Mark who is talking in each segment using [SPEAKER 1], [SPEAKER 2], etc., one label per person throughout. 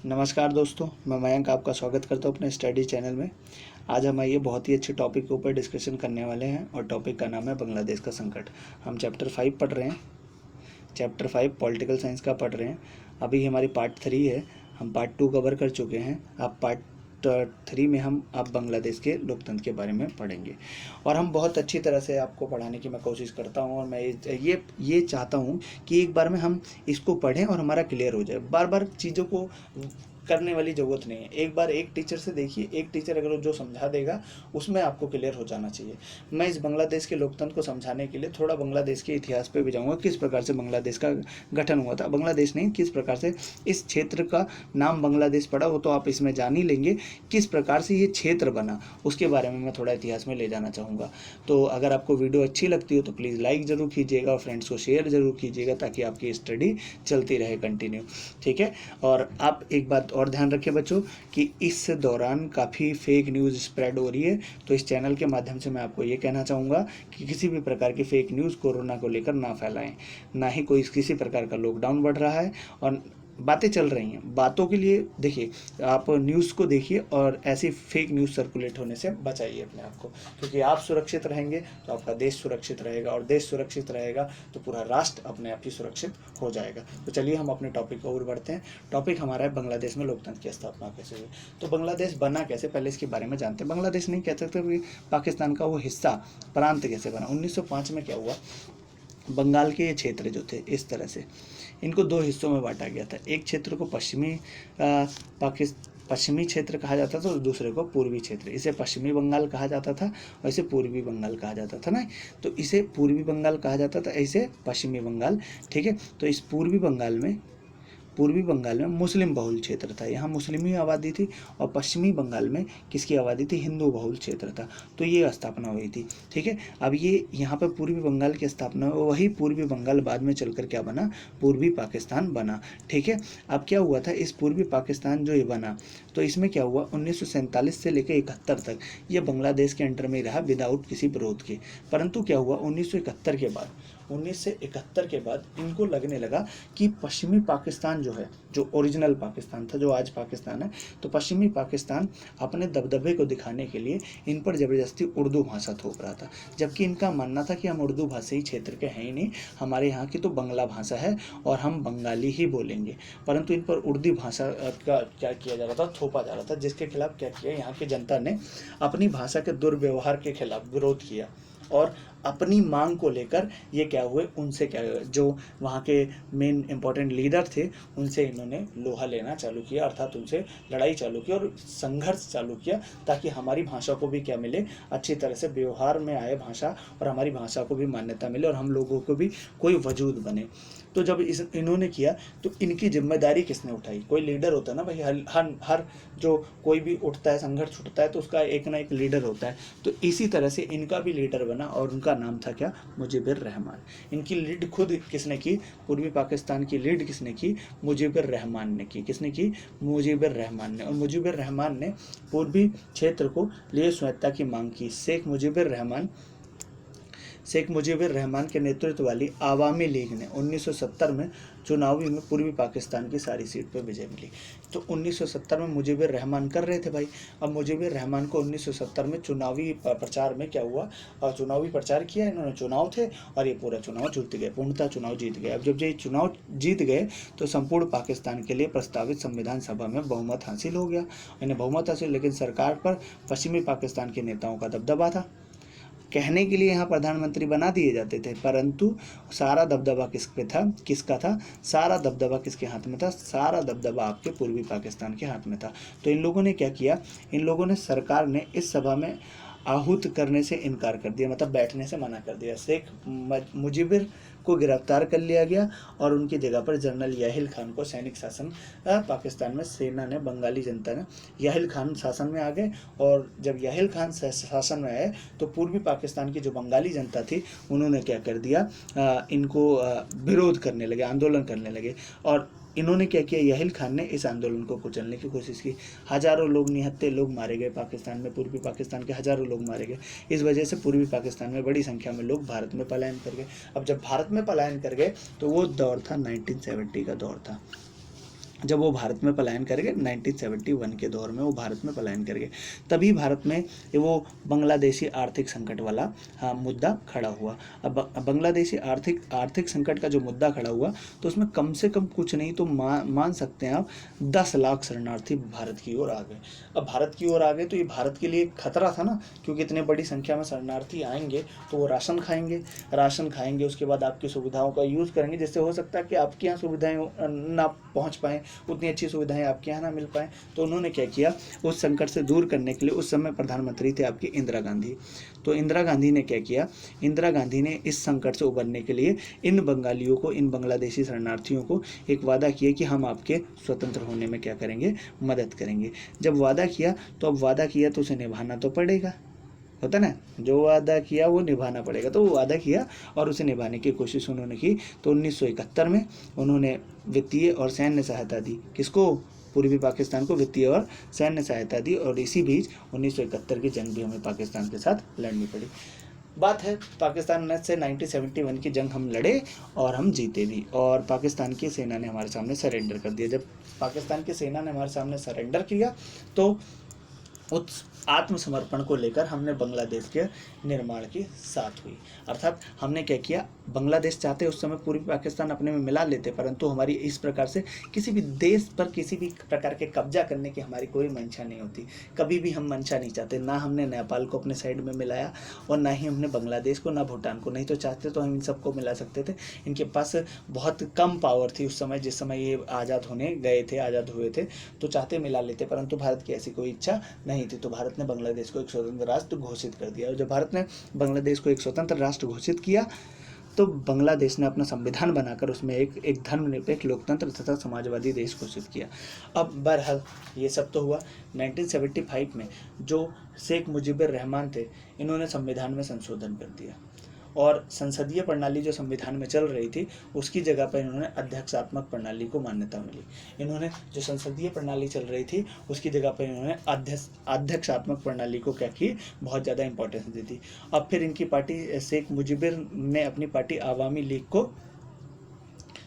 [SPEAKER 1] नमस्कार दोस्तों, मैं मयंक आपका स्वागत करता हूँ अपने स्टडी चैनल में। आज हम ये बहुत ही अच्छे टॉपिक के ऊपर डिस्कशन करने वाले हैं और टॉपिक का नाम है बांग्लादेश का संकट। हम चैप्टर 5 पढ़ रहे हैं। चैप्टर 5 पॉलिटिकल साइंस का पढ़ रहे हैं। अभी हमारी पार्ट 3 है, हम पार्ट 2 कवर कर चुके हैं। अब पार्ट 3 में हम अब बांग्लादेश के लोकतंत्र के बारे में पढ़ेंगे और हम बहुत अच्छी तरह से आपको पढ़ाने की मैं कोशिश करता हूं और मैं ये चाहता हूं कि एक बार में हम इसको पढ़ें और हमारा क्लियर हो जाए। बार बार चीज़ों को करने वाली ज़रूरत नहीं है। एक बार एक टीचर से देखिए, एक टीचर अगर जो समझा देगा उसमें आपको क्लियर हो जाना चाहिए। मैं इस बांग्लादेश के लोकतंत्र को समझाने के लिए थोड़ा बांग्लादेश के इतिहास पे भी जाऊँगा, किस प्रकार से बांग्लादेश का गठन हुआ था। बांग्लादेश नहीं, किस प्रकार से इस क्षेत्र का नाम बांग्लादेश पड़ा वो तो आप इसमें जान ही लेंगे। किस प्रकार से ये क्षेत्र बना उसके बारे में मैं थोड़ा इतिहास में ले जाना चाहूँगा। तो अगर आपको वीडियो अच्छी लगती हो तो प्लीज़ लाइक ज़रूर कीजिएगा और फ्रेंड्स को शेयर ज़रूर कीजिएगा ताकि आपकी स्टडी चलती रहे कंटिन्यू, ठीक है। और आप एक बात और ध्यान रखें बच्चों कि इस दौरान काफ़ी फेक न्यूज़ स्प्रेड हो रही है, तो इस चैनल के माध्यम से मैं आपको ये कहना चाहूँगा कि किसी भी प्रकार की फेक न्यूज़ कोरोना को लेकर ना फैलाएं। ना ही कोई किसी प्रकार का लॉकडाउन बढ़ रहा है और बातें चल रही हैं। बातों के लिए देखिए, आप न्यूज़ को देखिए और ऐसी फेक न्यूज़ सर्कुलेट होने से बचाइए अपने आप को, क्योंकि आप सुरक्षित रहेंगे तो आपका देश सुरक्षित रहेगा और देश सुरक्षित रहेगा तो पूरा राष्ट्र अपने आप ही सुरक्षित हो जाएगा। तो चलिए हम अपने टॉपिक को और बढ़ते हैं। टॉपिक हमारा है बांग्लादेश में लोकतंत्र की स्थापना कैसे हुई। तो बांग्लादेश बना कैसे, पहले इसके बारे में जानते हैं। बांग्लादेश नहीं कह सकते, पाकिस्तान का वो हिस्सा प्रांत कैसे बना। 1905 में क्या हुआ, बंगाल के ये क्षेत्र जो थे इस तरह से इनको दो हिस्सों में बांटा गया था। एक क्षेत्र को पश्चिमी क्षेत्र कहा जाता था और दूसरे को पूर्वी क्षेत्र। इसे पश्चिमी बंगाल कहा जाता था और इसे पूर्वी बंगाल कहा जाता था ना। तो इसे पूर्वी बंगाल कहा जाता था, इसे पश्चिमी बंगाल, ठीक है। तो इस पूर्वी बंगाल में मुस्लिम बहुल क्षेत्र था, यहाँ मुस्लिम ही आबादी थी और पश्चिमी बंगाल में किसकी आबादी थी, हिंदू बहुल क्षेत्र था। तो ये स्थापना हुई थी, ठीक है। अब ये यहाँ पर पूर्वी बंगाल की स्थापना हुई, वही पूर्वी बंगाल बाद में चलकर क्या बना, पूर्वी पाकिस्तान बना, ठीक है। अब क्या हुआ था, इस पूर्वी पाकिस्तान जो ये बना तो इसमें क्या हुआ, 1947 से लेकर 71 तक ये बांग्लादेश के अंडर में रहा विदाउट किसी विरोध के। परंतु क्या हुआ, 1971 के बाद इनको लगने लगा कि पश्चिमी पाकिस्तान जो है, जो ओरिजिनल पाकिस्तान था, जो आज पाकिस्तान है, तो पश्चिमी पाकिस्तान अपने दबदबे को दिखाने के लिए इन पर ज़बरदस्ती उर्दू भाषा थोप रहा था। जबकि इनका मानना था कि हम उर्दू भाषी क्षेत्र के हैं ही नहीं, हमारे यहाँ की तो बंगला भाषा है और हम बंगाली ही बोलेंगे। परंतु इन पर उर्दू भाषा का क्या किया जा रहा था, थोपा जा रहा था, जिसके खिलाफ क्या किया, यहाँ की जनता ने अपनी भाषा के दुर्व्यवहार के खिलाफ विरोध किया और अपनी मांग को लेकर ये क्या हुए, उनसे क्या हुए, जो वहाँ के मेन इंपॉर्टेंट लीडर थे उनसे इन्होंने लोहा लेना चालू किया, अर्थात उनसे लड़ाई चालू की और संघर्ष चालू किया ताकि हमारी भाषा को भी क्या मिले, अच्छी तरह से व्यवहार में आए भाषा और हमारी भाषा को भी मान्यता मिले और हम लोगों को भी कोई वजूद बने। तो जब इन्होंने किया तो इनकी जिम्मेदारी किसने उठाई, कोई लीडर होता है ना भाई, हर जो कोई भी उठता है, संघर्ष उठता है तो उसका एक ना एक लीडर होता है। तो इसी तरह से इनका भी लीडर बना और उनका नाम था क्या, मुजीबुर रहमान। इनकी लीड खुद किसने की, पूर्वी पाकिस्तान की लीड किसने की, मुजीबुर रहमान ने की। किसने की, मुजीबुर रहमान ने। और मुजीबुर रहमान ने पूर्वी क्षेत्र को लिए स्वायत्तता की मांग की। शेख मुजीबुर रहमान के नेतृत्व वाली आवामी लीग ने 1970 में चुनावी में पूर्वी पाकिस्तान की सारी सीट पर विजय मिली। तो 1970 में मुजीबुर रहमान कर रहे थे भाई। अब मुजीबुर रहमान को 1970 में चुनावी प्रचार में क्या हुआ, चुनावी प्रचार किया इन्होंने, चुनाव थे और ये पूरा चुनाव जीत गए, पूर्णतः चुनाव जीत गए। अब जब ये चुनाव जीत गए तो संपूर्ण पाकिस्तान के लिए प्रस्तावित संविधान सभा में बहुमत हासिल हो गया, इन्हें बहुमत हासिल। लेकिन सरकार पर पश्चिमी पाकिस्तान के नेताओं का दबदबा था। कहने के लिए यहाँ प्रधानमंत्री बना दिए जाते थे, परंतु सारा दबदबा किसका था, सारा दबदबा किसके हाथ में था, सारा दबदबा आपके पूर्वी पाकिस्तान के हाथ में था। तो इन लोगों ने क्या किया, इन लोगों ने, सरकार ने इस सभा में आहूत करने से इनकार कर दिया, मतलब बैठने से मना कर दिया। शेख मुजीबुर को गिरफ्तार कर लिया गया और उनकी जगह पर जनरल याहिल खान को सैनिक शासन, पाकिस्तान में सेना ने, बंगाली जनता ने, याहिल खान शासन में आ गए। और जब याहिल खान शासन में आए तो पूर्वी पाकिस्तान की जो बंगाली जनता थी उन्होंने क्या कर दिया, इनको विरोध करने लगे, आंदोलन करने लगे। और इन्होंने क्या किया, याहिल खान ने इस आंदोलन को कुचलने की कोशिश की। हज़ारों लोग, निहत्थे लोग मारे गए पाकिस्तान में, पूर्वी पाकिस्तान के हज़ारों लोग मारे गए। इस वजह से पूर्वी पाकिस्तान में बड़ी संख्या में लोग भारत में पलायन कर गए। अब जब भारत में पलायन कर गए तो वो दौर था 1970 का दौर था। जब वो भारत में पलायन कर गए 1971 के दौर में वो भारत में पलायन कर गए, तभी भारत में ये वो बांग्लादेशी आर्थिक संकट वाला मुद्दा खड़ा हुआ। अब बांग्लादेशी आर्थिक संकट का जो मुद्दा खड़ा हुआ, तो उसमें कम से कम कुछ नहीं तो मान सकते हैं आप 10 लाख शरणार्थी भारत की ओर आ गए। अब भारत की ओर आ गए तो ये भारत के लिए खतरा था ना, क्योंकि इतने बड़ी संख्या में शरणार्थी आएंगे तो वो राशन खाएंगे, उसके बाद आपकी सुविधाओं का यूज़ करेंगे, जिससे हो सकता है कि आपके यहाँ सुविधाएं ना पहुँच पाएँ, उतनी अच्छी सुविधाएं आपके यहाँ ना मिल पाएँ। तो उन्होंने क्या किया, उस संकट से दूर करने के लिए, उस समय प्रधानमंत्री थे आपकी इंदिरा गांधी, तो इंदिरा गांधी ने क्या किया, इंदिरा गांधी ने इस संकट से उबरने के लिए इन बंगालियों को, इन बांग्लादेशी शरणार्थियों को एक वादा किया कि हम आपके स्वतंत्र होने में क्या करेंगे, मदद करेंगे। जब वादा किया तो अब वादा किया तो उसे निभाना तो पड़ेगा, होता ना, जो वादा किया वो निभाना पड़ेगा। तो वो वादा किया और उसे निभाने की कोशिश उन्होंने की। तो 1971 में उन्होंने वित्तीय और सैन्य सहायता दी, किसको, पूर्वी पाकिस्तान को वित्तीय और सैन्य सहायता दी। और इसी बीच 1971 की जंग भी हमें पाकिस्तान के साथ लड़नी पड़ी। बात है पाकिस्तान से 1971 की जंग हम लड़े और हम जीते भी, और पाकिस्तान की सेना ने हमारे सामने सरेंडर कर दिया। जब पाकिस्तान की सेना ने हमारे सामने सरेंडर किया तो उस आत्मसमर्पण को लेकर हमने बांग्लादेश के निर्माण की साथ हुई। अर्थात हमने क्या किया, बांग्लादेश चाहते उस समय पूर्वी पाकिस्तान अपने में मिला लेते, परंतु हमारी इस प्रकार से किसी भी देश पर किसी भी प्रकार के कब्जा करने की हमारी कोई मंशा नहीं होती, कभी भी हम मंशा नहीं चाहते। ना हमने नेपाल को अपने साइड में मिलाया और ना ही हमने बांग्लादेश को, ना भूटान को। नहीं तो चाहते तो हम इन सबको मिला सकते थे। इनके पास बहुत कम पावर थी उस समय, जिस समय ये आज़ाद होने गए थे, आज़ाद हुए थे, तो चाहते मिला लेते, परंतु भारत की ऐसी कोई इच्छा नहीं थी। तो भारत ने बांग्लादेश को एक स्वतंत्र राष्ट्र घोषित कर दिया। और जब भारत ने बांग्लादेश को एक स्वतंत्र राष्ट्र घोषित किया तो बांग्लादेश ने अपना संविधान बनाकर उसमें एक धर्मनिरपेक्ष, लोकतंत्र तथा समाजवादी देश घोषित किया। अब बहरहाल ये सब तो हुआ। 1975 में जो शेख मुजीबुर रहमान थे, इन्होंने संविधान में संशोधन कर दिया और संसदीय प्रणाली जो संविधान में चल रही थी उसकी जगह पर इन्होंने अध्यक्षात्मक प्रणाली को मान्यता मिली। इन्होंने जो संसदीय प्रणाली चल रही थी उसकी जगह पर इन्होंने अध्यक्षात्मक प्रणाली को क्या की, बहुत ज़्यादा इंपॉर्टेंस दी थी। अब फिर इनकी पार्टी शेख मुजीबुर ने अपनी पार्टी आवामी लीग को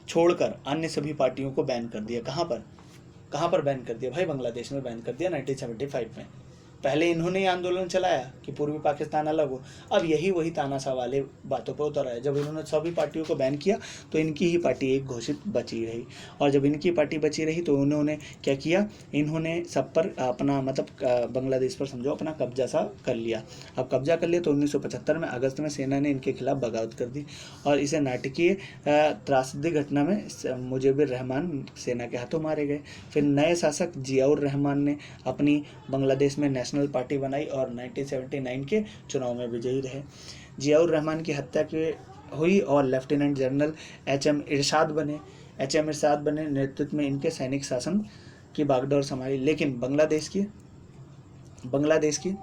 [SPEAKER 1] छोड़कर अन्य सभी पार्टियों को बैन कर दिया। कहाँ पर बैन कर दिया भाई, बांग्लादेश में बैन कर दिया 1975 में। पहले इन्होंने ही आंदोलन चलाया कि पूर्वी पाकिस्तान अलग हो, अब यही वही तानाशाह वाले बातों पर उतर आए। जब इन्होंने सभी पार्टियों को बैन किया तो इनकी ही पार्टी एक घोषित बची रही, और जब इनकी पार्टी बची रही तो उन्होंने क्या किया, इन्होंने सब पर अपना मतलब बांग्लादेश पर समझो अपना कब्जा सा कर लिया। अब कब्जा कर लिया तो 1975 में अगस्त में सेना ने इनके खिलाफ बगावत कर दी और इसे नाटकीय त्रासदी घटना में मुजीबुर रहमान सेना के हाथों मारे गए। फिर नए शासक जियाउर रहमान ने अपनी बांग्लादेश में नेशनल पार्टी बनाई और 1979 के चुनाव में विजयी रहे। जियाउर रहमान की हत्या हुई और लेफ्टिनेंट जनरल एच.एम. इरशाद बने। नेतृत्व में इनके सैनिक शासन की बागडोर संभाली। लेकिन बांग्लादेश की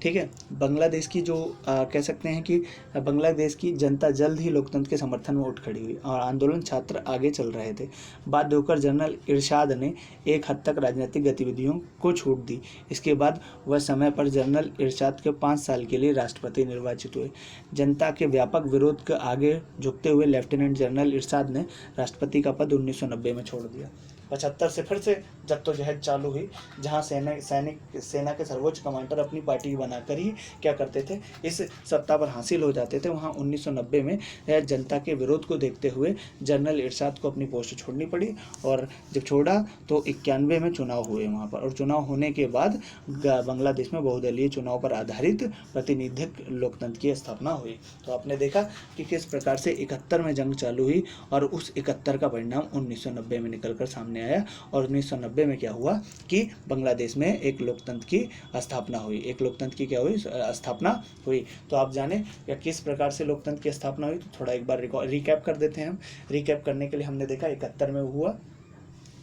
[SPEAKER 1] ठीक है, बांग्लादेश की जो कह सकते हैं कि बांग्लादेश की जनता जल्द ही लोकतंत्र के समर्थन में उठ खड़ी हुई और आंदोलन छात्र आगे चल रहे थे। बाध्य होकर जनरल इरशाद ने एक हद तक राजनीतिक गतिविधियों को छूट दी। इसके बाद वह समय पर जनरल इरशाद के 5 साल के लिए राष्ट्रपति निर्वाचित हुए। जनता के व्यापक विरोध के आगे झुकते हुए लेफ्टिनेंट जनरल इरशाद ने राष्ट्रपति का पद 1990 में छोड़ दिया। 75 से फिर से जद्दोजहद चालू हुई, जहां सेना के सर्वोच्च कमांडर अपनी पार्टी बनाकर ही क्या करते थे, इस सत्ता पर हासिल हो जाते थे। वहां 1990 में जनता के विरोध को देखते हुए जनरल इरशाद को अपनी पोस्ट छोड़नी पड़ी और जब छोड़ा तो 91 में चुनाव हुए वहां पर, और चुनाव होने के बाद बांग्लादेश में बहुदलीय चुनाव पर आधारित प्रातिनिधिक लोकतंत्र की स्थापना हुई। तो आपने देखा कि किस प्रकार से 71 में जंग चालू हुई और उस 71 का परिणाम 1990 में निकलकर सामने आया। और 1990 में क्या हुआ कि बांग्लादेश में एक लोकतंत्र की स्थापना हुई। स्थापना हुई। तो आप जाने या किस प्रकार से लोकतंत्र की स्थापना हुई, तो थोड़ा एक बार रिकैप कर देते हैं हम। रिकैप करने के लिए हमने देखा 71 में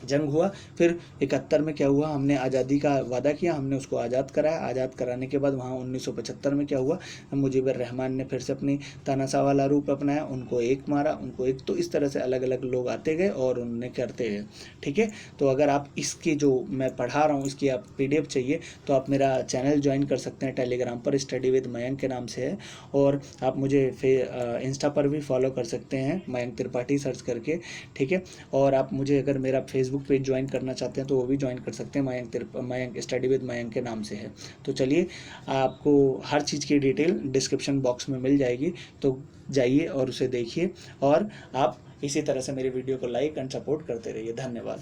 [SPEAKER 1] जंग हुआ, फिर 71 में क्या हुआ, हमने आज़ादी का वादा किया, हमने उसको आज़ाद कराया। आज़ाद कराने के बाद वहाँ 1975 में क्या हुआ, मुजीबुर रहमान ने फिर से अपनी तानाशाह वाला रूप अपनाया, उनको एक मारा, तो इस तरह से अलग अलग लोग आते गए और उन्होंने करते गए। ठीक है, तो अगर आप इसकी जो मैं पढ़ा रहा हूँ इसकी आप PDF चाहिए तो आप मेरा चैनल ज्वाइन कर सकते हैं टेलीग्राम पर, स्टडी विद मयंक के नाम से है। और आप मुझे इंस्टा पर भी फॉलो कर सकते हैं, मयंक त्रिपाठी सर्च करके। ठीक है, और आप मुझे अगर मेरा फेसबुक फेसबुक पेज ज्वाइन करना चाहते हैं तो वो भी ज्वाइन कर सकते हैं, मयंक स्टडी विद मयंक के नाम से है। तो चलिए, आपको हर चीज़ की डिटेल डिस्क्रिप्शन बॉक्स में मिल जाएगी, तो जाइए और उसे देखिए, और आप इसी तरह से मेरे वीडियो को लाइक एंड सपोर्ट करते रहिए। धन्यवाद।